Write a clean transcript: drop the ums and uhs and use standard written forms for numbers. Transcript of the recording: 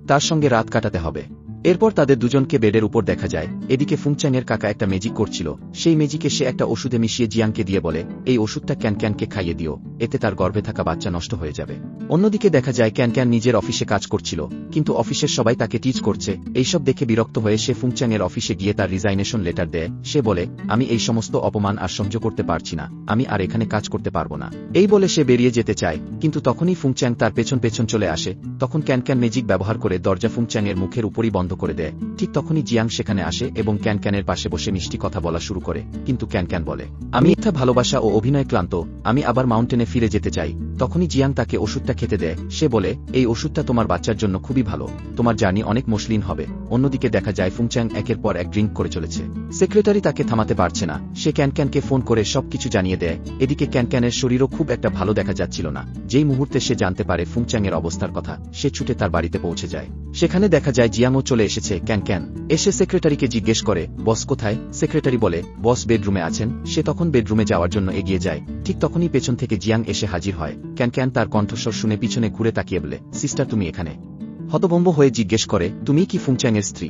তার সঙ্গে রাত কাটাতে হবে। এরপর তাদের দুজনকে বেডের উপর দেখা যায়। এদিকে ফুংচ্যাংয়ের কাকা একটা ম্যাজিক করছিল, সেই ম্যাজিকে সে একটা ওষুধে মিশিয়ে জিয়াংকে দিয়ে বলে, এই ওষুধটা ক্যানক্যানকে খাইয়ে দিও, এতে তার গর্ভে থাকা বাচ্চা নষ্ট হয়ে যাবে। অন্যদিকে দেখা যায় ক্যানক্যান নিজের অফিসে কাজ করছিল, কিন্তু অফিসের সবাই তাকে টিজ করছে। এইসব দেখে বিরক্ত হয়ে সে ফুংচ্যাংয়ের অফিসে গিয়ে তার রিজাইনেশন লেটার দেয়। সে বলে, আমি এই সমস্ত অপমান আর সহ্য করতে পারছি না, আমি আর এখানে কাজ করতে পারবো না। এই বলে সে বেরিয়ে যেতে চায়, কিন্তু তখনই ফুংচ্যাং তার পেছন পেছন চলে আসে। তখন ক্যানক্যান ম্যাজিক ব্যবহার করে দরজা ফুংচ্যাংয়ের মুখের উপরই বন্ধ করে দেয়। ঠিক তখনই জিয়াং সেখানে আসে এবং ক্যানক্যানের পাশে বসে মিষ্টি কথা বলা শুরু করে, কিন্তু ক্যানক্যান বলে, আমি মিথ্যা ভালোবাসা ও অভিনয় ক্লান্ত, আমি আবার মাউন্টেনে ফিরে যেতে চাই। তখনই জিয়াং তাকে ওষুধটা খেতে দেয়। সে বলে, এই ওষুধটা তোমার বাচ্চার জন্য খুবই ভালো, তোমার জার্নি অনেক মসৃণ হবে। অন্যদিকে দেখা যায় ফুংচ্যাং একের পর এক ড্রিঙ্ক করে চলেছে। সেক্রেটারি তাকে থামাতে পারছে না, সে ক্যানক্যানকে ফোন করে সবকিছু জানিয়ে দেয়। এদিকে ক্যানক্যানের শরীরও খুব একটা ভালো দেখা যাচ্ছিল না। যেই মুহূর্তে সে জানতে পারে ফুংচ্যাংয়ের অবস্থার কথা, সে ছুটে তার বাড়িতে পৌঁছে যায়। সেখানে দেখা যায় জিয়াংও চলে এসেছে। ক্যানক্যান এসে সেক্রেটারিকে জিজ্ঞেস করে, বস কোথায়? সেক্রেটারি বলে, বস বেডরুমে আছেন। সে তখন বেডরুমে যাওয়ার জন্য এগিয়ে যায়। ঠিক তখনই পেছন থেকে জিয়াং এসে হাজির হয়। ক্যানক্যান তার কণ্ঠস্বর শুনে পিছনে ঘুরে তাকিয়ে বলে, সিস্টার তুমি এখানে? হতভম্ব হয়ে জিজ্ঞেস করে, তুমি কি ফুংচ্যাংয়ের স্ত্রী?